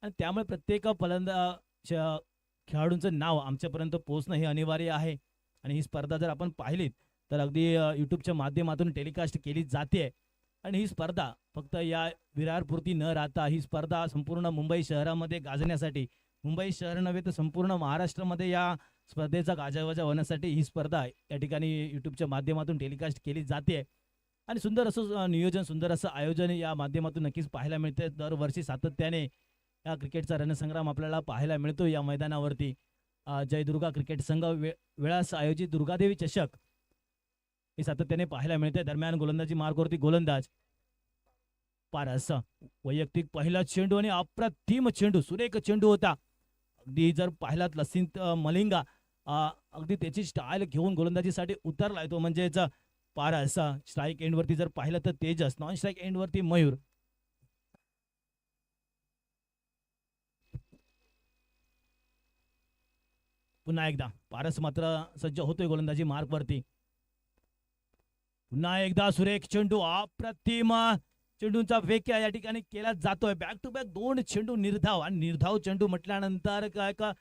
आणि त्यामुळे प्रत्येक खेळाडूंचं नाव आमच्यापर्यंत पोहोचणं हे अनिवार्य आहे. आणि ही स्पर्धा जर आपण पाहिलीत तर अगदी यूट्यूबच्या माध्यमातून टेलिकास्ट केली जाते. आणि ही स्पर्धा फक्त या विरारपुरती न राहता ही स्पर्धा संपूर्ण मुंबई शहरामध्ये गाजण्यासाठी, मुंबई शहर नव्हे तर संपूर्ण महाराष्ट्रामध्ये या स्पर्धेचा गाजावाजा होण्यासाठी ही स्पर्धा या ठिकाणी यूट्यूबच्या माध्यमातून टेलिकास्ट केली जाते. आणि सुंदर असं नियोजन, सुंदर असं आयोजन या माध्यमातून नक्कीच पाहायला मिळते. दरवर्षी सातत्याने या क्रिकेटचा रणसंग्राम आपल्याला पाहायला मिळतो या मैदानावरती. जयदुर्गा क्रिकेट संघ वेळास आयोजित दुर्गादेवी चषक हे सातत्याने पाहायला मिळते. दरम्यान गोलंदाजी मार्गवरती गोलंदाज पारस, वैयक्तिक पहिला चेंडू आणि अप्रतिम चेंडू, सुरेख चेंडू होता. अगदी जर पाहिलात लसिंत मलिंगा अगदी त्याची स्टाईल घेऊन गोलंदाजीसाठी उतरलाय तो म्हणजेच पारस. स्ट्राईक एंडवरती जर पाहिलं तर तेजस, नॉन स्ट्राईक एंडवरती मयूर. पुन्हा एकदा पारस मात्र सज्ज होतोय गोलंदाजी मार्कवरती. पुन्हा एकदा सुरेख चेंडू, अप्रतिम चेंडूंचा वेग या ठिकाणी केला जातोय. बॅक टू बॅक दोन चेंडू निर्धाव. आणि निर्धाव चेंडू म्हटल्यानंतर काय का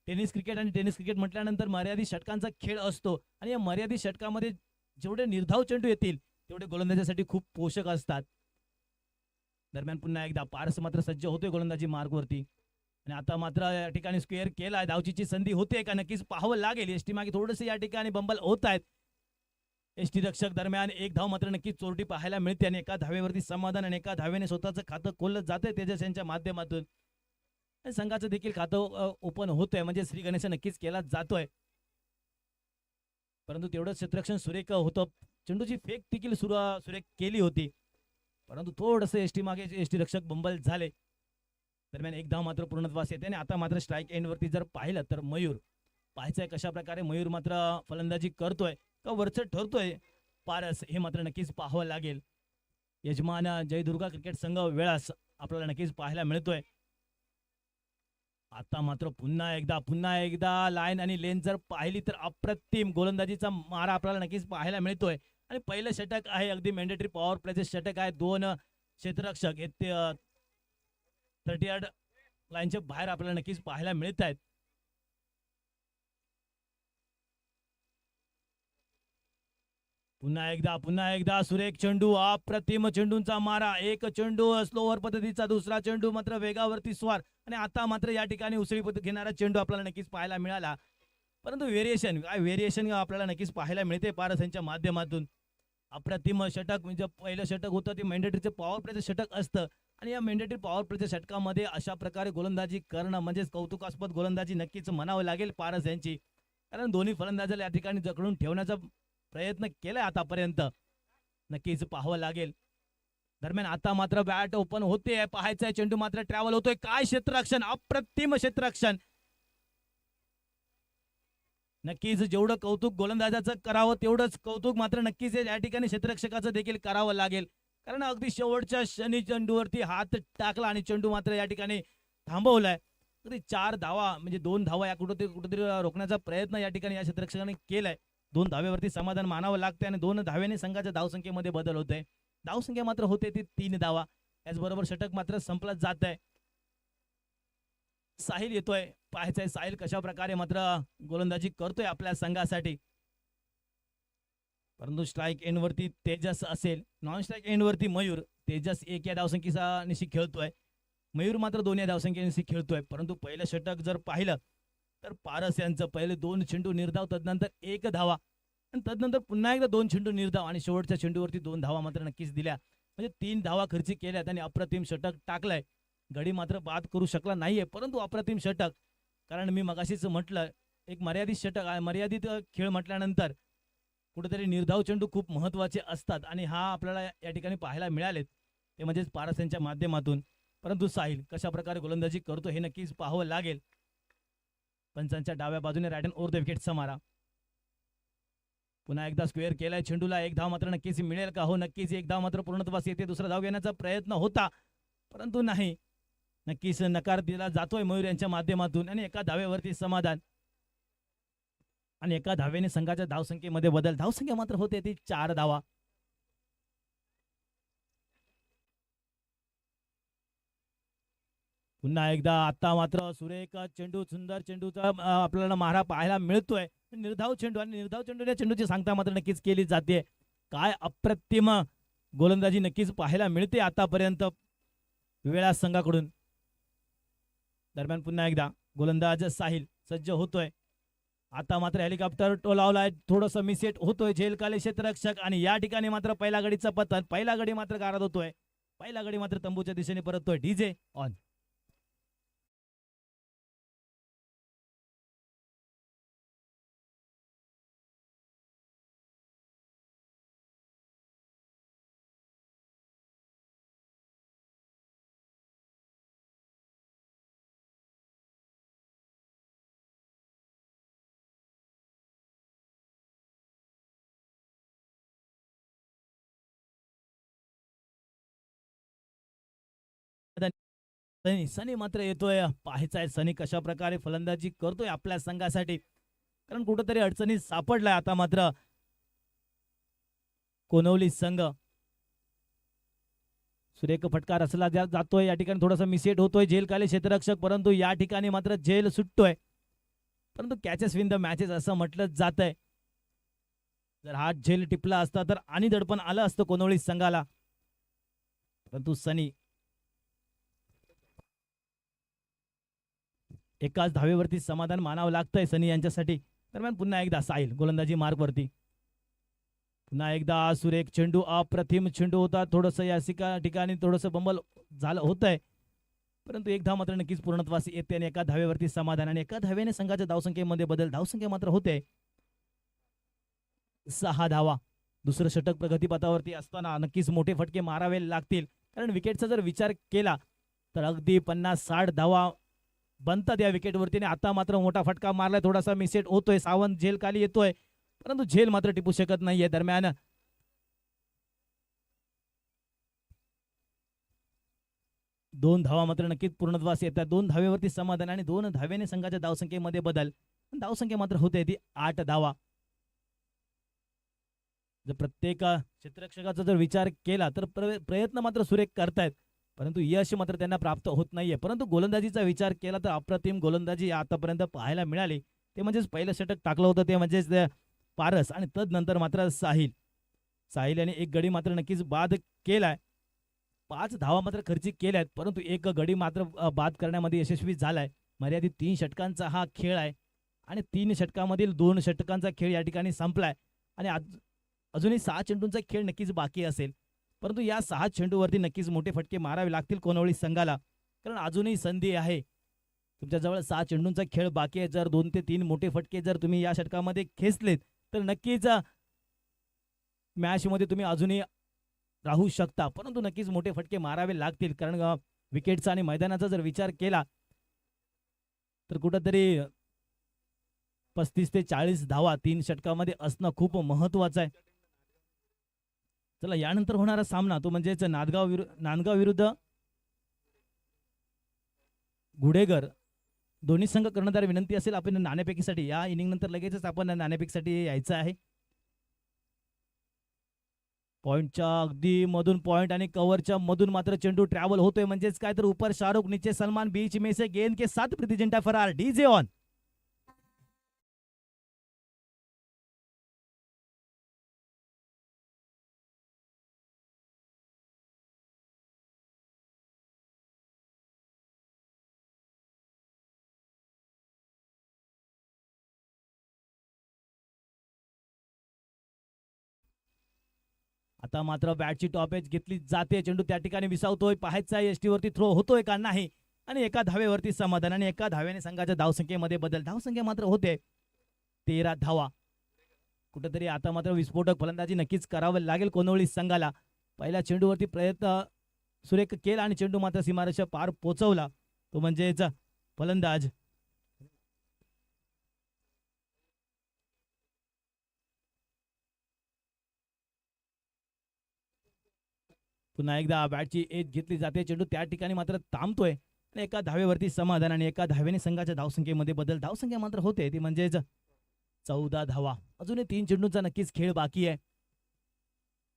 टेनिस क्रिकेट, आणि टेनिस क्रिकेट म्हटल्यानंतर मर्यादित षटकांचा खेळ असतो. आणि या मर्यादित षटकामध्ये जेवढे निर्धाव चेंडू येतील तेवढे गोलंदाजीसाठी खूप पोषक असतात. दरम्यान पुन्हा एकदा पारस मात्र सज्ज होतोय गोलंदाजी मार्गवरती. आणि आता मात्र या ठिकाणी स्क्वेअर केलाय. धावचीची संधी होते का नक्कीच पाहावं लागेल. एसटी मागे थोडंसं या ठिकाणी बंबल होत आहेत एसटी रक्षक. दरम्यान एक धाव मात्र नक्कीच चोरटी पाहायला मिळते. आणि एका धावेवरती समाधान, आणि एका धावेने स्वतःचं खातं खोललं जातंय तेजस यांच्या माध्यमातून. आणि संघाचं देखील खातं ओपन होतंय, म्हणजे श्री गणेश नक्कीच केला जातोय. परंतु तेवढं क्षेत्ररक्षण सुरेख होतं. चेंडूची फेक देखील सुरेख केली होती, परंतु थोडंसं एसटी मागे एसटी रक्षक बंबल झाले. दरम्यान एक धाव मात्र पूर्णत्वास येते. आणि आता मात्र स्ट्राईक एंडवरती जर पाहिलं तर मयूर, पाहायचंय कशा प्रकारे मयूर मात्र फलंदाजी करतोय का वरचढ ठरतोय पारस, हे मात्र नक्कीच पाहावं लागेल. यजमान जयदुर्गा क्रिकेट संघ वेळास आपल्याला नक्कीच पाहायला मिळतोय. आता मात्र पुन्हा एकदा लाईन आणि लेन जर पाहिली तर अप्रतिम गोलंदाजीचा मारा आपल्याला नक्कीच पाहायला मिळतोय. आणि पहिलं षटक आहे अगदी मॅन्डेटरी पॉवर प्लेचे षटक आहे. दोन क्षेत्ररक्षक हे 30 यार्ड लाईनच्या बाहेर आपल्याला नक्कीच पाहायला मिळत आहेत. पुन्हा एकदा सुरेख चेंडू, अप्रतिम चेंडूंचा मारा. एक चेंडू स्लोवर पद्धतीचा, दुसरा चेंडू मात्र वेगावरती स्वार. आणि आता मात्र या ठिकाणी उसळी पद्धत घेणारा चेंडू आपल्याला नक्कीच पाहायला मिळाला. परंतु व्हेरिएशन आपल्याला नक्कीच पाहायला मिळते पारस यांच्या माध्यमातून. अप्रतिम षटक, म्हणजे पहिलं षटक होतं ते मेंडेटरीचे पॉवर प्लेचं षटक असतं. आणि या मेंडेटरी पॉवर प्लेच्या षटकामध्ये अशा प्रकारे गोलंदाजी करणं म्हणजेच कौतुकास्पद गोलंदाजी नक्कीच म्हणावं लागेल पारस यांची. कारण दोन्ही फलंदाजाला या ठिकाणी जखडून ठेवण्याचा प्रयत्न केलाय आतापर्यंत, नक्कीच पाहावं लागेल. दरम्यान आता मात्र बॅट ओपन होते, पाहायचंय चेंडू मात्र ट्रॅव्हल होतोय. काय क्षेत्ररक्षण, अप्रतिम क्षेत्ररक्षण. नक्कीच जेवढं कौतुक गोलंदाजाचं करावं तेवढंच कौतुक मात्र नक्कीच या ठिकाणी क्षेत्ररक्षकाचं देखील करावं लागेल. कारण अगदी शेवटच्या शनी चेंडूवरती हात टाकला आणि चेंडू मात्र या ठिकाणी थांबवलाय. अगदी 4 धावा, म्हणजे 2 धावा या कुठेतरी रोखण्याचा प्रयत्न या ठिकाणी या क्षेत्ररक्षकाने केलाय. 2 धावेवरती समाधान मानावं लागते. आणि 2 धावेने संघाच्या धावसंख्येमध्ये बदल होते. धावसंख्या मात्र होते ती 3 धावा. याचबरोबर षटक मात्र संपलं जात आहे. साहिल येतोय, पाहायचंय साहिल कशा प्रकारे मात्र गोलंदाजी करतोय आपल्या संघासाठी. परंतु स्ट्राईक एंडवरती तेजस असेल, नॉन स्ट्राईक एंडवरती मयूर. तेजस 1 या धावसंख्येचा निशी खेळतोय, मयूर मात्र 2 या धावसंख्येनिशी खेळतोय. परंतु पहिलं षटक जर पाहिलं तर पारस यांचं पहिले 2 चेंडू निर्धाव, तदनंतर 1 धावा, आणि तदनंतर पुन्हा एकदा 2 चेंडू निर्धाव, आणि शेवटच्या चेंडूवरती 2 धावा मात्र नक्कीच दिल्या. म्हणजे 3 धावा खर्ची केल्यात आणि अप्रतिम षटक टाकलंय. गडी मात्र बाद करू शकला नाहीये, परंतु अप्रतिम षटक. कारण मी मगाशीच म्हटलं, एक मर्यादित षटक, मर्यादित खेळ म्हटल्यानंतर कुठेतरी निर्धाव चेंडू खूप महत्वाचे असतात. आणि हा आपल्याला या ठिकाणी पाहायला मिळालेत, ते म्हणजेच पारस यांच्या माध्यमातून. परंतु साहिल कशा प्रकारे गोलंदाजी करतो हे नक्कीच पाहावं लागेल. पंचांच्या डाव्या बाजूने राईट हँड ओव्हर द विकेटचा मारा. पुन्हा एकदा स्क्वेअर केलाय चेंडूला. 1 धाव मात्र नक्कीच मिळेल का? हो, नक्कीच 1 धाव मात्र पूर्णत्वास येते. दुसरा धाव घेण्याचा प्रयत्न होता, परंतु नाही, नक्कीच नकार दिला जातोय मयूर यांच्या माध्यमातून. आणि एका धावेवरती समाधान, आणि एका धावेने संघाच्या धावसंख्येमध्ये बदल. धावसंख्या मात्र होते ती 4 धावा. पुन्हा एकदा आता मात्र सुरेख चेंडू, सुंदर चेंडूचा आपल्याला मारा पाहायला मिळतोय. निर्धाव चेंडू आणि निर्धाव चेंडू या चेंडूची सांगता मात्र नक्कीच केली जाते. काय अप्रतिम गोलंदाजी नक्कीच पाहायला मिळते आतापर्यंत वेळा संघाकडून. दरम्यान पुन्हा एकदा गोलंदाज साहिल सज्ज होतोय. आता मात्र हेलिकॉप्टर टोलावलाय, थोडंसं मिससेट होतोय झेलकाले क्षेत्ररक्षक आणि या ठिकाणी मात्र पहिला गडीचा पतन, पहिला गडी मात्र गारद होतोय. पहिला गडी मात्र तंबूच्या दिशेने परततोय. DJ on. सनी मात्र येतोय. पाहायचाय सनी कशा प्रकारे फलंदाजी करतोय आपल्या संघासाठी, कारण कुठंतरी अडचणीत सापडलाय आता मात्र कोनवली संघ. सुरेख फटका रचला जातोय, या ठिकाणी थोडासा मिससेट होतोय झेलकाले क्षेत्ररक्षक, परंतु या ठिकाणी मात्र झेल सुटतोय. परंतु कॅचेस विन द मॅचेस असं म्हटलं जातंय. जर हा झेल टिपला असता तर आणि दडपण आलं असतं कोनवली संघाला, परंतु सनी एकाच धावेवरती समाधान मानावं लागतंय सनी यांच्यासाठी. दरम्यान पुन्हा एकदा साहिल गोलंदाजी मार्गवरती. पुन्हा एकदा सुरेख चेंडू, अप्रतिम चेंडू होता. थोडंसं या ठिकाणी थोडंसं बंबल झालं होतंय, परंतु एक धाव मात्र नक्कीच पूर्णत्वास येते आणि एका धावेवरती समाधान आणि एका धावेने संघाच्या धावसंख्येमध्ये बदल. धावसंख्या मात्र होते 6 धावा. दुसरं षटक प्रगतीपथावरती असताना नक्कीच मोठे फटके मारावे लागतील, कारण विकेटचा जर विचार केला तर अगदी 50-60 धावा बनतात या विकेटवरती. आता मात्र मोठा फटका मारलाय, थोडासा मिससेट होतोय. सावंत झेल खाली येतोय, परंतु झेल मात्र टिपू शकत नाहीये. दरम्यान 2 धावा मात्र नक्कीच पूर्णत्वास येतात. 2 धावेवरती समाधान आणि 2 धावेने संघाच्या धावसंख्येमध्ये बदल. धावसंख्या मात्र होते ती 8 धावा. जर प्रत्येक क्षेत्ररक्षकाचा जर विचार केला तर प्रयत्न मात्र सुरेख करतायत, परंतु यश मात्र त्यांना प्राप्त होत नाहीये. परंतु गोलंदाजीचा विचार केला तर अप्रतिम गोलंदाजी आतापर्यंत पाहायला मिळाली. ते म्हणजेच पहिलं षटक टाकलं होतं ते म्हणजेच पारस, आणि तदनंतर मात्र साहिल याने एक गडी मात्र नक्कीच बाद केलाय. 5 धावा मात्र खर्चिक केल्यात, परंतु एक गडी मात्र बाद करण्यामध्ये यशस्वी झालाय. मर्यादित 3 षटकांचा हा खेळ आहे आणि 3 षटकामधील 2 षटकांचा खेळ या ठिकाणी संपलाय आणि अजूनही 6 चेंडूंचा खेळ नक्कीच बाकी असेल. परंतु या 6 चेंडूवरती नक्कीच मोठे फटके मारावे लागतील कोनवली संघाला, कारण अजूनही संधी आहे. तुमच्याजवळ 6 चेंडूंचा खेळ बाकी आहे. जर 2 ते 3 मोठे फटके जर तुम्ही या षटकामध्ये खेचलेत तर नक्कीच मॅचमध्ये तुम्ही अजूनही राहू शकता, परंतु नक्कीच मोठे फटके मारावे लागतील, कारण विकेटचा आणि मैदानाचा जर विचार केला तर कुठंतरी 35 ते 40 धावा 3 षटकामध्ये असणं खूप महत्वाचं आहे. चला, यानंतर होणारा सामना तो म्हणजेच नांदगाव विरुद्ध गुडेगर. दोन्ही संघ कर्णधार विनंती असेल आपण नाणेफेकीसाठी, या इनिंग नंतर लगेचच आपण नाणेफेकीसाठी यायचं आहे. पॉइंटच्या अगदी मधून पॉइंट आणि कव्हरच्या मधून मात्र चेंडू ट्रॅव्हल होतोय, म्हणजेच काय तर ऊपर शाहरुख नीचे सलमान, बीच में से गेंद के साथ प्रीति जिंटा फरार. DJ on. आता मात्र बॅटची टॉप एज घेतली जाते. चेंडू त्या ठिकाणी विसावतोय, पाहायचा एसटी वरती थ्रो होतोय का नाही, आणि एका धावेवरती समाधान आणि एका धावेने संघाच्या धावसंख्येमध्ये बदल. धावसंख्या मात्र होते 13 धावा. कुठेतरी आता मात्र विस्फोटक फलंदाजी नक्कीच करावं लागेल कोनवली संघाला. पहिल्या चेंडूवरती प्रयत्न सुरेख केला आणि चेंडू मात्र सीमारेषा पार पोहोचवला, तो म्हणजेच फलंदाज पुन्हा एकदा बॅटची एज घेतली जाते. चेंडू त्या ठिकाणी मात्र थांबतोय, एका धावेवरती समाधान आणि एका धावेने संघाच्या धावसंख्येमध्ये बदल. धावसंख्या मात्र होते ती म्हणजेच 14 धावा. अजूनही 3 चेंडूंचा नक्कीच खेळ बाकी आहे.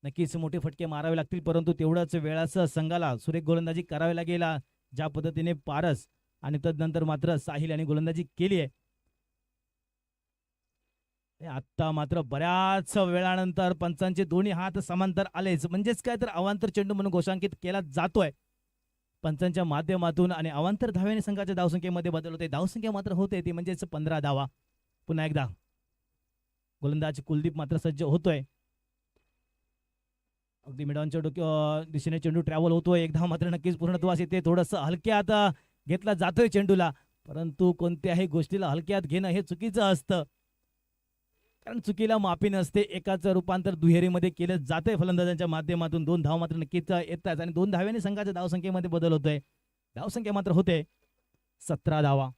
नक्कीच मोठे फटके मारावे लागतील, परंतु तेवढाच वेळाचं संघाला सुरेख गोलंदाजी करावी लागेल. ज्या पद्धतीने पारस आणि तदनंतर मात्र साहिल यांनी गोलंदाजी केली आहे. आता मात्र बऱ्याच वेळानंतर पंचांचे दोन्ही हात समांतर आलेच, म्हणजेच काय तर अवांतर चेंडू म्हणून घोषांकित केला जातोय पंचांच्या माध्यमातून आणि अवांतर धावेने संघाच्या धावसंख्येमध्ये बदल होते. धावसंख्या मात्र होते ती म्हणजेच 15 धावा. पुन्हा एकदा गोलंदाज कुलदीप मात्र सज्ज होतोय. अगदी मिडॉनच्या दिशेने चेंडू ट्रॅव्हल होतोय. एक धाव मात्र नक्कीच पूर्णत्वास येते. थोडंसं हलक्यात घेतला जातोय चेंडूला, परंतु कोणत्याही गोष्टीला हलक्यात घेणं हे चुकीचं असतं, कारण चुकीला माफी नसते. एकाचं रूपांतर दुहेरीमध्ये केलं जातंय फलंदाजांच्या माध्यमातून. 2 धाव मात्र नक्कीच येतात आणि 2 धाव्याने संघाच्या धावसंख्येमध्ये बदल होतोय. धावसंख्या मात्र होते 17 धावा.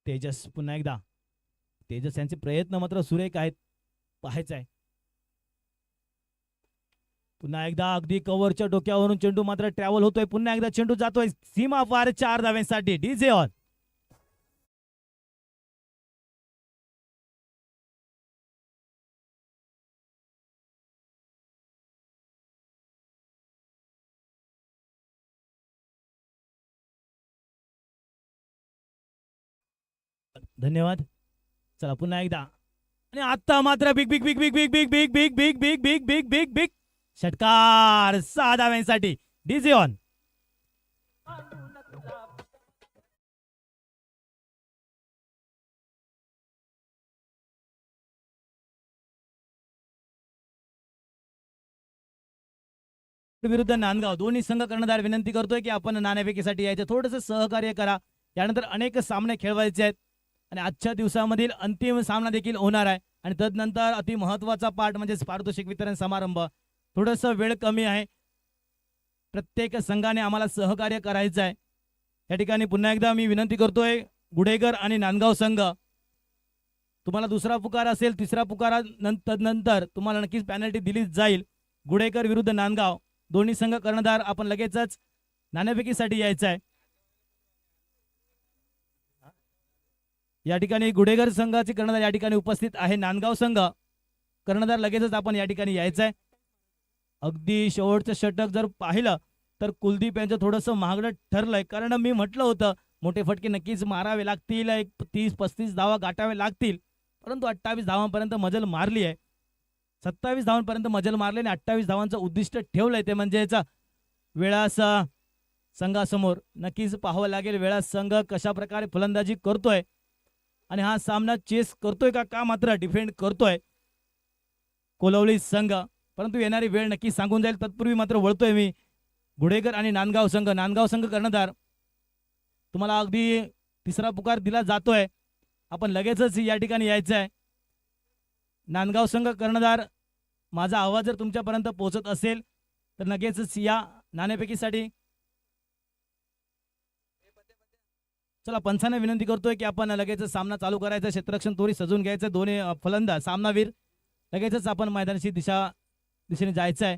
तेजस पुन्हा एकदा, तेजस यांचे प्रयत्न मात्र सुरेख आहेत, पाहायचं आहे. पुन्हा एकदा अगदी कव्हरच्या डोक्यावरून चेंडू मात्र ट्रॅव्हल होतोय. पुन्हा एकदा चेंडू जातोय सीमा पार 4 धाव्यांसाठी. DJ on. धन्यवाद. चला पुन्हा एकदा आणि आता मात्र big big big big big big big big big big big big big big षटकार 6 धाव्यांसाठी. DJ on. विरुद्ध नांदगाव दोन्ही संघ कर्णधार विनंती करतोय की आपण नाणेफेकीसाठी यायचं, थोडंसं सहकार्य करा. यानंतर अनेक सामने खेळवायचे आहेत आणि आजच्या दिवसामधील अंतिम सामना देखील होणार आहे आणि तदनंतर अति महत्वाचा पार्ट म्हणजे पारितोषिक वितरण समारंभ. थोडंसं वेळ कमी आहे, प्रत्येक संघाने आम्हाला सहकार्य करायचं आहे. या ठिकाणी पुन्हा एकदा मी विनंती करतोय गुडेगर आणि नांदगाव संघ, तुम्हाला दुसरा पुकार असेल, तिसरा पुकारा तदनंतर तुम्हाला नक्कीच पॅनल्टी दिली जाईल. गुडेकर विरुद्ध नांदगाव दोन्ही संघ कर्णधार आपण लगेचच नाणेफेकीसाठी यायचं आहे. या ठिकाणी गुडेगर संघाचे कर्णधार या ठिकाणी उपस्थित आहे. नांदगाव संघ कर्णधार लगेचच आपण या ठिकाणी यायचं आहे. अगदी शेवटचं षटक जर पाहिलं तर कुलदीप यांचं थोडंसं महागडं ठरलंय, कारण मी म्हटलं होतं मोठे फटके नक्कीच मारावे लागतील, एक 30-35 धावा गाठावे लागतील, परंतु 28 धावांपर्यंत मजल मारली आहे. 27 धावांपर्यंत मजल मारले आणि 28 धावांचं उद्दिष्ट ठेवलंय, ते म्हणजे वेळास संघासमोर नक्कीच पाहावं लागेल वेळास संघ कशा प्रकारे फलंदाजी करतोय आणि हा सामना चेस करतोय का मात्र डिफेंड करतोय कोलवली संघ. परंतु येणारी वेळ नक्की सांगून जाईल. तत्पूर्वी मात्र वळतोय मी गुडेकर आणि नांदगाव संघ. नांदगाव संघ कर्णधार, तुम्हाला अगदी तिसरा पुकार दिला जातोय, आपण लगेचच या ठिकाणी यायचं आहे. नांदगाव संघ कर्णधार, माझा आवाज जर तुमच्यापर्यंत पोहोचत असेल तर लगेचच या नाणेफेकीसाठी. चला पंचांना विनंती करतोय की आपण लगेच सामना चालू करायचा. क्षेत्ररक्षण तोरी सजून घ्यायचं. दोन्ही फलंदाज सामनावीर लगेचच आपण मैदानाची दिशेने जायचं आहे.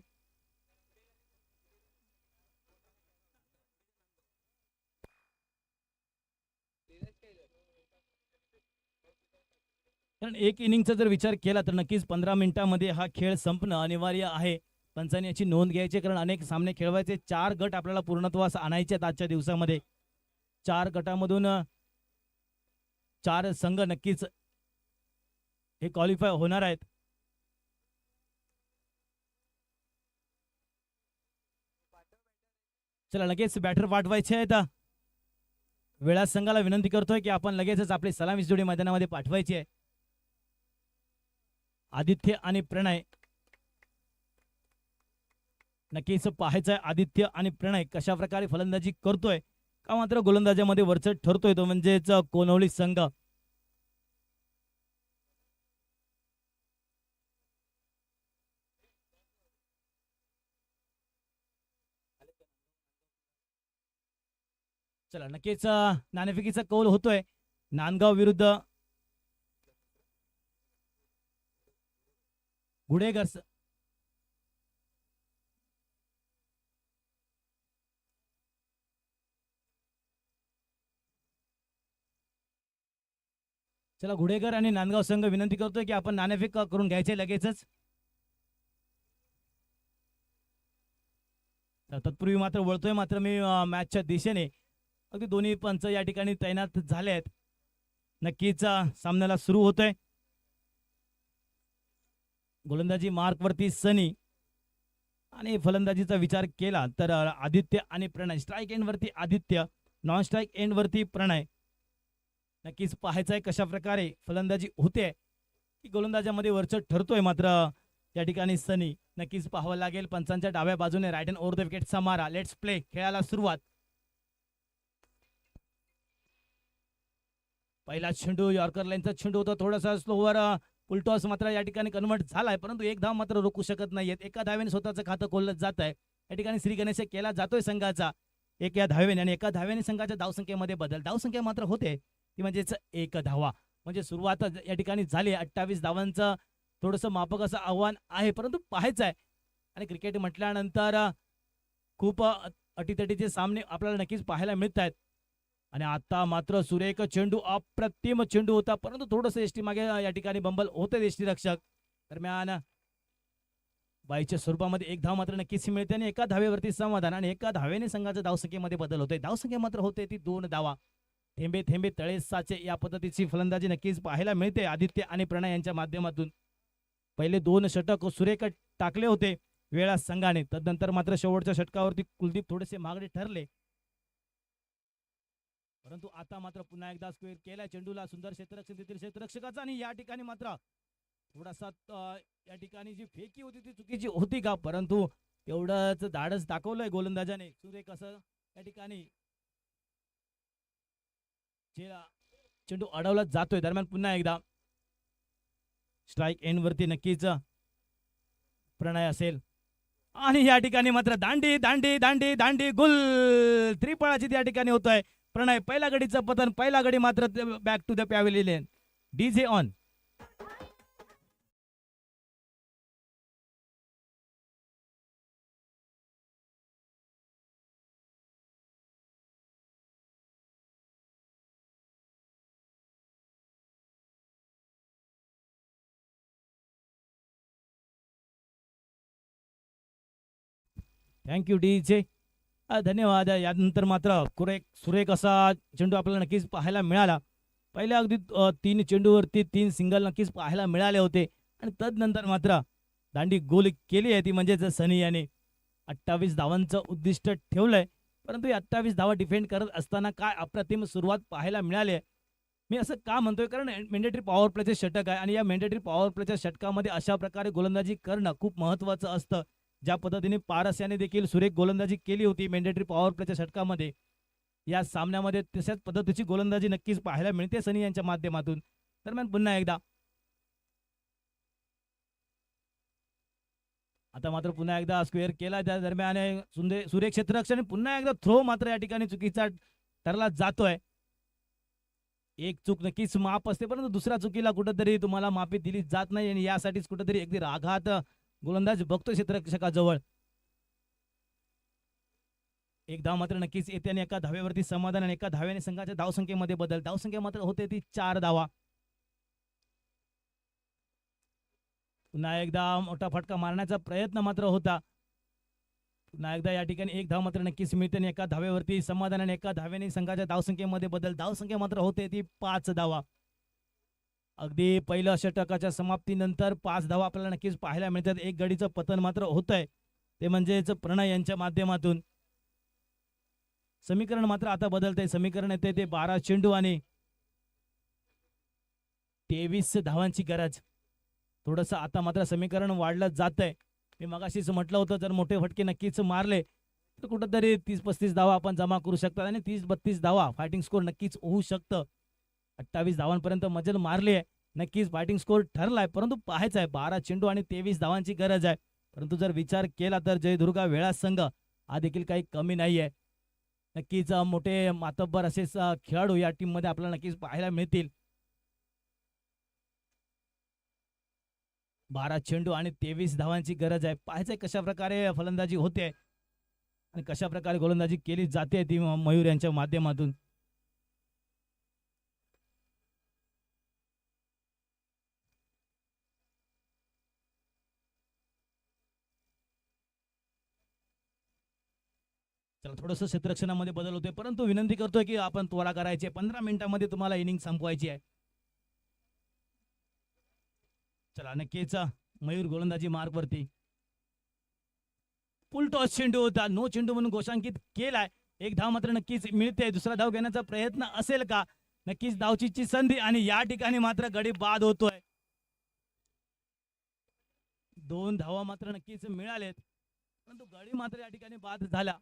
कारण एक इनिंगचा जर विचार केला तर नक्कीच 15 मिनिटांमध्ये हा खेळ संपणं अनिवार्य आहे. पंचांनी याची नोंद घ्यायची, कारण अनेक सामने खेळवायचे. 4 गट आपल्याला पूर्णत्वास आणायचे आहेत आजच्या दिवसामध्ये. 4 गटामधून 4 संघ नक्कीच हे क्वालिफाय होणार आहेत. चला लगेच बॅटर पाठवायचे आहेत. वेळा संघाला विनंती करतोय की आपण लगेचच आपली सलामी जोडी मैदानामध्ये पाठवायची आहे. आदित्य आणि प्रणय, नक्कीच पाहायचं आहे आदित्य आणि प्रणय कशा प्रकारे फलंदाजी करतोय का मात्र गोलंदाजामध्ये वरचढ ठरतोय तो म्हणजेच कोनवली संघ. चला नक्कीच नाणेफेकीचा कौल होतोय नांदगाव विरुद्ध गुडेगर. चला गुडेगर आणि नांदगाव संघ विनंती करतोय की आपण नाणेफेक करून घ्यायचे लगेचच. तत्पूर्वी मात्र वळतोय मात्र मी मॅचच्या दिशेने. अगदी दोन्ही पंच या ठिकाणी तैनात झाले आहेत. नक्कीच सामन्याला सुरू होतोय. गोलंदाजी मार्कवरती सनी आणि फलंदाजीचा विचार केला तर आदित्य आणि प्रणय. स्ट्राईक एंडवरती आदित्य, नॉन स्ट्राईक एंडवरती प्रणय. नक्कीच पाहायचं आहे कशा प्रकारे फलंदाजी होते की गोलंदाजामध्ये वरचढ ठरतोय मात्र या ठिकाणी सनी. नक्कीच पाहावं लागेल. पंचांच्या डाव्या बाजूने राईट हँड ओव्हर द विकेटचा मारा. Let's play. खेळाला सुरुवात. पहिला चेंडू यॉर्कर लाईनचा चेंडू होता. थोडासा स्लोवर फुलटॉस मात्र या ठिकाणी कन्वर्ट झालाय परंतु एक धाव मात्र रोखू शकत नाहीयेत. एका धावेने स्वतःचं खातं खोललं जात आहे. या ठिकाणी श्री गणेश केला जातोय संघाचा एक या धावेने आणि एका धावेने संघाच्या धावसंख्येमध्ये बदल. धावसंख्या मात्र होते ती म्हणजेच एक धावा. म्हणजे सुरुवात या ठिकाणी झाली. 28 धावांचं थोडंसं माफक असं आव्हान आहे परंतु पाहायचं आहे. आणि क्रिकेट म्हटल्यानंतर खूप अटीतटीचे सामने आपल्याला नक्कीच पाहायला मिळत आहेत. आणि आता मात्र सुरेख चेंडू, अप्रतिम चेंडू होता परंतु थोडंसं एसटी मागे या ठिकाणी बंबल होते एसटी रक्षक. दरम्यान बाईच्या स्वरूपामध्ये एक धाव मात्र नक्कीच मिळते आणि एका धावेवरती समाधान आणि एका धावेने संघाच्या धावसंख्येमध्ये बदल होते. धावसंख्या मात्र होते ती 2 धावा. थेंबे थेंबे तळे साचे या पद्धतीची फलंदाजी नक्कीच पाहायला मिळते आदित्य आणि प्रणय यांच्या माध्यमातून. पहिले 2 षटक सुरेख टाकले होते वेळा संघाने. तदनंतर मात्र शेवटच्या षटकावरती कुलदीप थोडेसे मागणे ठरले परंतु आता मात्र पुन्हा एकदा स्क्वेअर केला चेंडूला. सुंदर क्षेत्ररक्षण देतील क्षेत्ररक्षकाचा आणि या ठिकाणी मात्र थोडासा या ठिकाणी जी फेकी होती ती चुकीची होती का परंतु एवढंच धाडस दाखवलंय गोलंदाजाने. सुरेख असं या ठिकाणी चेंडू अडवला जातोय. दरम्यान पुन्हा एकदा स्ट्राईक एंडवरती नक्कीच प्रणय असेल आणि या ठिकाणी मात्र दांडी दांडी दांडी दांडी गुल. त्रिफळाची या ठिकाणी होतोय प्रणय. पहिला गडीचं पतन. पहिला गडी मात्र back to the pavilion. DJ on. Thank you DJ. धन्यवाद. यानंतर मात्र सुरेख असा चेंडू आपल्याला नक्कीच पाहायला मिळाला. पहिल्या अगदी 3 चेंडूवरती 3 सिंगल नक्कीच पाहायला मिळाले होते आणि तदनंतर मात्र दांडी गोल केली आहे ती म्हणजेच सनी याने 28 धावांचं उद्दिष्ट ठेवलंय परंतु 28 धावा डिफेंड करत असताना काय अप्रतिम सुरुवात पाहायला मिळाली आहे. मी असं का म्हणतोय कारण मेंडेटरी पॉवर प्लेचे षटक आहे आणि या मेंडेटरी पॉवर प्लेच्या षटकामध्ये अशा प्रकारे गोलंदाजी करणं खूप महत्त्वाचं असतं. ज्या पद्धतीने पारस याने देखील सुरेख गोलंदाजी केली होती मेंडेटरी पॉवर प्लेच्या षटकामध्ये या सामन्यामध्ये तशाच पद्धतीची गोलंदाजी नक्कीच पाहायला मिळते सनी यांच्या माध्यमातून. दरम्यान पुन्हा एकदा आता मात्र पुन्हा एकदा स्क्वेअर केला. त्या दरम्यान सुरेख क्षेत्ररक्षण पुन्हा एकदा थ्रो मात्र या ठिकाणी चुकीचा ठरला जातोय. एक चूक नक्कीच माफ असते परंतु दुसऱ्या चुकीला कुठेतरी तुम्हाला माफी दिली जात नाही आणि यासाठीच कुठेतरी अगदी राघात गोलंदाज बघतो क्षेत्ररक्षकाजवळ. एक धाव मात्र नक्कीच येते आणि एका धावेवरती समाधान आणि एका धाव्याने संघाच्या धावसंख्येमध्ये बदल. धावसंख्या मात्र होते ती 4 धावा. पुन्हा एकदा मोठा फटका मारण्याचा प्रयत्न मात्र होता. पुन्हा एकदा या ठिकाणी एक धाव मात्र नक्कीच मिळते आणि एका धावेवरती समाधान आणि एका धावेने संघाच्या धावसंख्येमध्ये बदल. धावसंख्या मात्र होते ती 5 धावा. अगदी पहिल्या षटकाच्या समाप्तीनंतर 5 धावा आपल्याला नक्कीच पाहायला मिळतात. एक गडीचं पतन मात्र होतंय ते म्हणजेच प्रणय यांच्या माध्यमातून. समीकरण मात्र आता बदलतंय. समीकरण येते ते 12 चेंडू आणि 23 धावांची गरज. थोडंसं आता मात्र समीकरण वाढलं जातंय. मी मगाशीच म्हटलं होतं जर मोठे फटके नक्कीच मारले तर कुठंतरी 30-35 धावा आपण जमा करू शकतात आणि 30-32 धावा फायटिंग स्कोर नक्कीच होऊ शकतं. 28 धावांपर्यंत मजल मारली आहे. नक्कीच फायटिंग स्कोर ठरलाय परंतु पाहायचं आहे 12 चेंडू आणि 23 धावांची गरज आहे. परंतु जर विचार केला तर जयदुर्गा वेळा संघ हा देखील काही कमी नाही आहे. नक्कीच मोठे मातब्बर असेच खेळाडू या टीम मध्ये आपल्याला नक्कीच पाहायला मिळतील. 12 चेंडू आणि 23 धावांची गरज आहे. पाहायचंय कशा प्रकारे फलंदाजी होते आणि कशा प्रकारे गोलंदाजी केली जाते ती मयूर यांच्या माध्यमातून. चला थोडंसं क्षेत्ररक्षणामध्ये बदल होतोय, परंतु विनंती करतोय की आपण त्वरा करायची आहे. 15 मिनिटांमध्ये तुम्हाला इनिंग संपवायची आहे. चला नक्कीच मयूर गोलंदाजी मार्गवरती. फुल टॉस चेंडू होता, नो चेंडू म्हणून घोषांकित केलाय. एक धाव मात्र नक्कीच मिळते. दुसरा धाव घेण्याचा प्रयत्न असेल का? नक्कीच धावचीची संधी आणि या ठिकाणी मात्र गडी बाद होतोय. 2 धावा मात्र नक्कीच मिळालेत, परंतु गडी मात्र या ठिकाणी बाद झाला.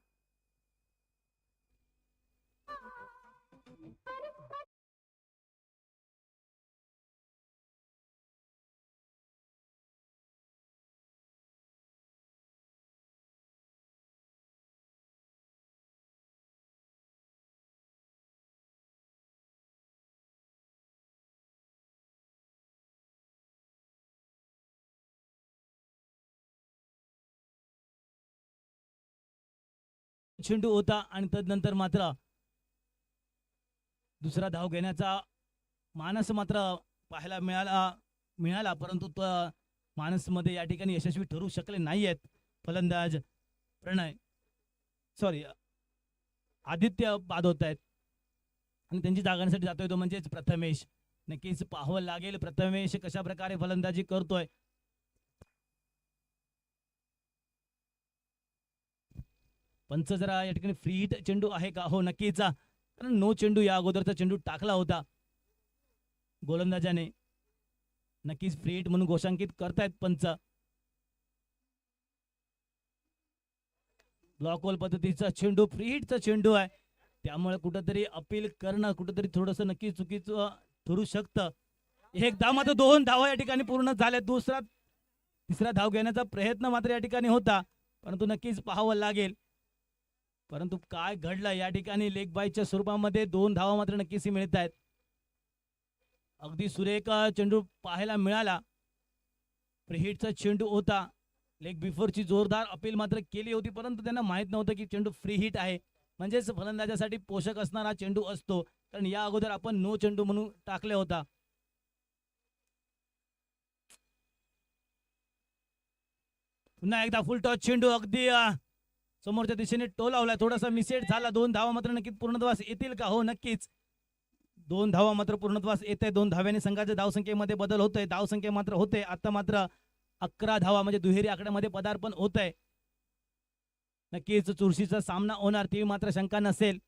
चेंडू होता आणि तदनंतर मात्र दुसरा धाव घेण्याचा मानस मात्र पाहायला मिळाला, परंतु तो मानस मध्ये या ठिकाणी यशस्वी ठरू शकले नाहीयेत फलंदाज आदित्य बाद होत आहेत आणि त्यांची जागांसाठी जातोय तो म्हणजेच प्रथमेश. नक्कीच पाहावं लागेल प्रथमेश कशा प्रकारे फलंदाजी करतोय. पंच जरा या ठिकाणी फ्री हिट चेंडू आहे का? हो नक्कीच, कारण नो चेंडू या अगोदरचा चेंडू टाकला होता गोलंदाजाने. नक्कीच फ्री हिट म्हणून घोषांकित करतायत पंच. ब्लॉक होल पद्धतीचा चेंडू फ्री हिटचा चेंडू आहे, त्यामुळे कुठंतरी अपील करणं कुठंतरी थोडंसं नक्की चुकीचं ठरू शकतं. एक धाव मात्र 2 धावा या ठिकाणी पूर्ण झाल्या. तिसरा धाव घेण्याचा प्रयत्न मात्र या ठिकाणी होता, परंतु नक्कीच पाहावं लागेल. परंतु काय घडलं या ठिकाणी लेग बायच्या स्वरूपामध्ये 2 धावा मात्र नक्कीच मिळत आहेत. अगदी सुरेख चेंडू पाहायला मिळाला. फ्रीहिटचा चेंडू होता. लेग बिफोरची जोरदार अपील मात्र केली होती, परंतु त्यांना माहित नव्हतं की चेंडू फ्री हिट आहे, म्हणजेच फलंदाजासाठी पोषक असणारा चेंडू असतो, कारण या अगोदर आपण नो चेंडू म्हणून टाकले होता. पुन्हा एकदा फुल टॉस चेंडू अगदी समोरच्या दिशेने टोलावला, थोडासा मिसएट झाला. 2 धावा मात्र नक्कीच पूर्णत्वास येतील का? हो नक्कीच 2 धावा मात्र पूर्णत्वास येते. 2 धाव्याने संघाच्या धावसंख्येमध्ये बदल होतोय. धावसंख्या मात्र होते आता मात्र 11 धावा, म्हणजे दुहेरी आकड्यामध्ये पदार्पण होत आहे. नक्कीच चुरशीचा सामना होणार ती मात्र शंका नसेल.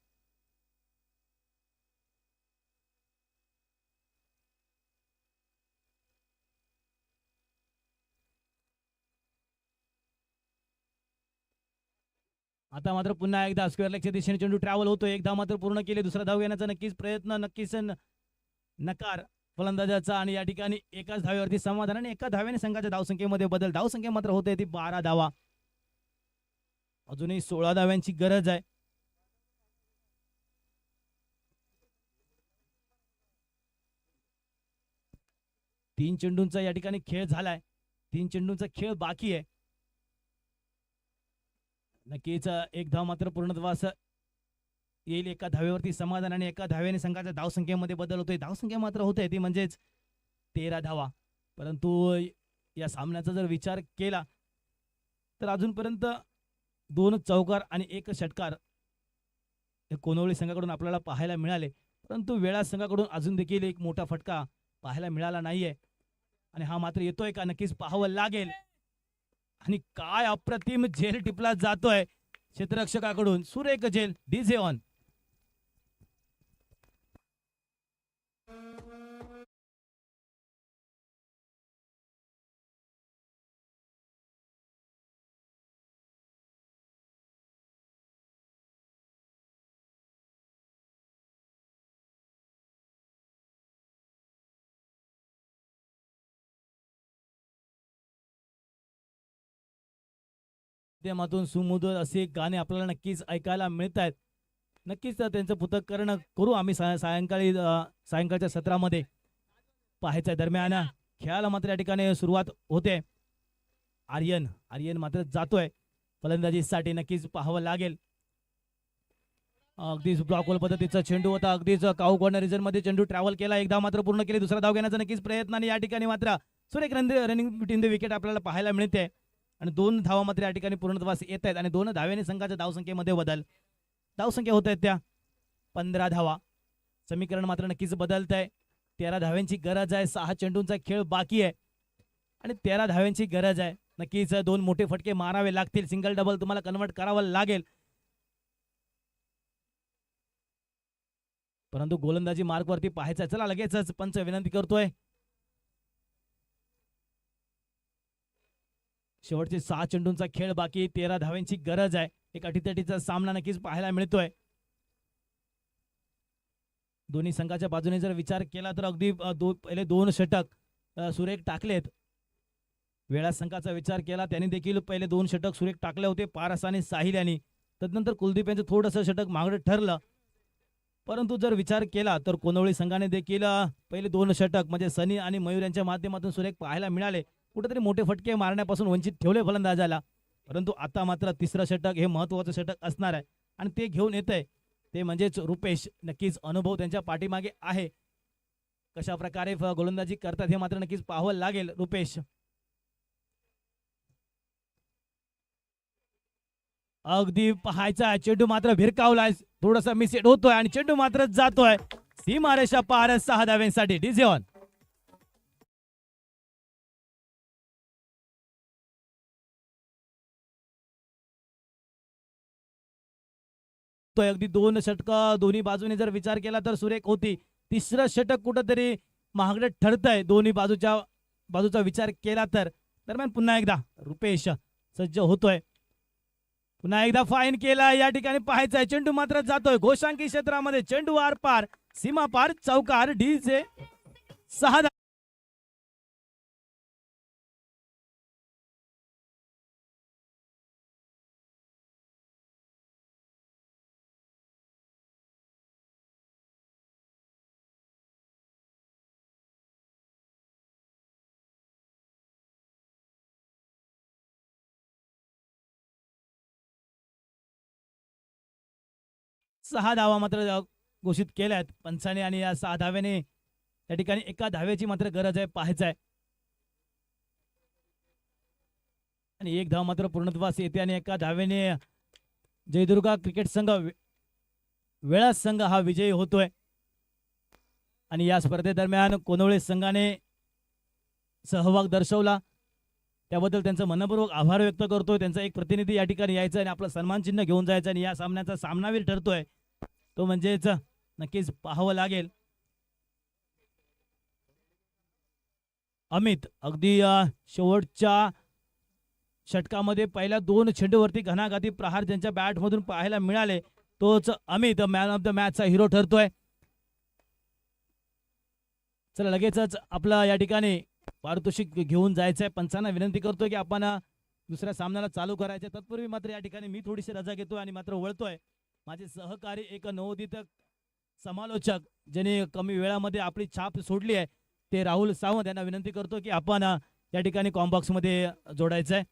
आता मात्र पुन्हा एकदा स्क्वेअर लेगच्या दिशेने चेंडू ट्रॅव्हल होतो. एक धाव मात्र पूर्ण केली. दुसरा धाव घेण्याचा नक्कीच प्रयत्न, नक्कीच नकार फलंदाजाचा आणि या ठिकाणी एकाच धावेवरती समाधान आणि एका धाव्याने संघाच्या धावसंख्येमध्ये बदल. धावसंख्या मात्र होते ती 12 धावा. अजूनही 16 धाव्यांची गरज आहे. तीन चेंडूंचा या ठिकाणी खेळ झालाय. 3 चेंडूंचा खेळ बाकी आहे. नक्कीच एक धाव मात्र पूर्णत्वास येईल. एका धावेवरती समाधान आणि एका धाव्याने संघाच्या धावसंख्येमध्ये बदल होतोय. धावसंख्या मात्र होते ती म्हणजेच 13 धावा. परंतु या सामन्याचा जर विचार केला तर अजूनपर्यंत 2 चौकार आणि 1 षटकार हे कोनवळी संघाकडून आपल्याला पाहायला मिळाले, परंतु वेळा संघाकडून अजून देखील एक मोठा फटका पाहायला मिळाला नाहीये आणि हा मात्र येतोय का नक्कीच पाहावं लागेल. आणि काय अप्रतिम झेल टिपला जातोय क्षेत्ररक्षकाकडून. सुरेख झेल. DJ on. माध्यमातून सुमधुर असे गाणे आपल्याला नक्कीच ऐकायला मिळत आहेत. नक्कीच त्यांचं पृथक्करण करू आम्ही सायंकाळच्या सत्रामध्ये पाहायचं. दरम्यान खेळाला मात्र या ठिकाणी सुरुवात होते. आर्यन मात्र जातोय फलंदाजीसाठी. नक्कीच पाहावं लागेल. अगदीच ब्लॉक होल पद्धतीचा चेंडू होता. अगदीच काऊ कॉर्नर रिजन मध्ये चेंडू ट्रॅव्हल केला. एक धाव मात्र पूर्ण केली. दुसरा धाव घेण्याचा नक्कीच प्रयत्न आणि या ठिकाणी मात्र सुरेख रनिंग बिटवीन द विकेट आपल्याला पाहायला मिळते आणि 2 धावा मात्र या ठिकाणी पूर्णत्वास येत आहेत आणि 2 धाव्याने संघाच्या धावसंख्येमध्ये बदल. धावसंख्या होत आहेत त्या 15 धावा. समीकरण मात्र नक्कीच बदलत आहे. 13 धाव्यांची गरज आहे. 6 चेंडूंचा खेळ बाकी आहे आणि 13 धाव्यांची गरज आहे. नक्कीच 2 मोठे फटके मारावे लागतील. सिंगल डबल तुम्हाला कन्वर्ट करावं लागेल. परंतु गोलंदाजी मार्कवरती पाहायचं. चला लगेचच पंच विनंती करतोय. शेवटचे 6 चेंडूंचा खेळ बाकी. 13 धाव्यांची गरज आहे. एक अटीतटीचा सामना नक्कीच पाहायला मिळतोय. दोन्ही संघाच्या बाजूने जर विचार केला तर अगदी पहिले 2 षटक सुरेख टाकलेत. वेळा संघाचा विचार केला त्यांनी देखील पहिले 2 षटक सुरेख टाकले होते, पारस आणि साहिल यांनी. तदनंतर कुलदीप यांचं थोडंसं षटक मागणं ठरलं. परंतु जर विचार केला तर कोनवळी संघाने देखील पहिले 2 षटक म्हणजे सनी आणि मयूर यांच्या माध्यमातून सुरेख पाहायला मिळाले. कुठेतरी मोठे फटके मारण्यापासून वंचित ठेवले फलंदाजाला. परंतु आता मात्र तिसरं षटक हे महत्त्वाचं षटक असणार आहे आणि ते घेऊन येत आहे ते म्हणजेच रुपेश. नक्कीच अनुभव त्यांच्या पाठीमागे आहे. कशा प्रकारे गोलंदाजी करतात हे मात्र नक्कीच पाहावं लागेल. रुपेश अगदी पाहायचा. चेंडू मात्र भिरकावलाय, थोडासा मिससेट होतोय आणि चेंडू मात्र जातोय सीमारेषा पार. 6 धाव्यांसाठी डीजे ऑन. अगदी 2 षटक दोन्ही बाजूने जर विचार केला तर सुरेख होती. तिसरं षटक कुठंतरी महागडं ठरतंय दोन्ही बाजूचा विचार केला तर. दरम्यान पुन्हा एकदा रुपेश सज्ज होतोय. पुन्हा एकदा फाईन केला. या ठिकाणी पाहायचंय चेंडू मात्र जातोय घोषांकी क्षेत्रामध्ये. चेंडू आर पार सीमा पार चौकार. डीजे 6 धावा मात्र घोषित केल्या आहेत पंचाने आणि या 6 धाव्याने त्या ठिकाणी एका धाव्याची मात्र गरज आहे. पाहायचं आहे आणि 1 धाव मात्र पूर्णत्वास येते आणि एका धाव्याने जयदुर्गा क्रिकेट संघ वेळा संघ हा विजयी होतोय. आणि या स्पर्धेदरम्यान कोनवळे संघाने सहभाग दर्शवला त्याबद्दल त्यांचं मनपूर्वक आभार व्यक्त करतोय. त्यांचा एक प्रतिनिधी या ठिकाणी यायचं आणि आपलं सन्मान चिन्ह घेऊन जायचं आणि या सामन्याचा सामनावीर ठरतोय तो म्हणजेच नक्कीच पाहावं लागेल अमित. अगदी शेवटच्या षटकामध्ये पहिल्या 2 चेंडूवरती घणाघाती प्रहार ज्यांच्या बॅटमधून पाहायला मिळाले तोच अमित मॅन ऑफ द मॅचचा हिरो ठरतोय. चला लगेचच आपला या ठिकाणी पारितोषिक घेऊन जायचंय. पंचांना विनंती करतोय की आपण दुसऱ्या सामन्याला चालू करायचे. तत्पूर्वी मात्र या ठिकाणी मी थोडीशी रजा घेतोय आणि मात्र वळतोय. माझे सहकारी एक नवोदित समालोचक ज्यांनी कमी वेळामध्ये आपली छाप सोडली आहे ते राहुल सावंत यांना विनंती करतो की आपण या ठिकाणी कॉम्बॉक्स मध्ये जोडायचंय.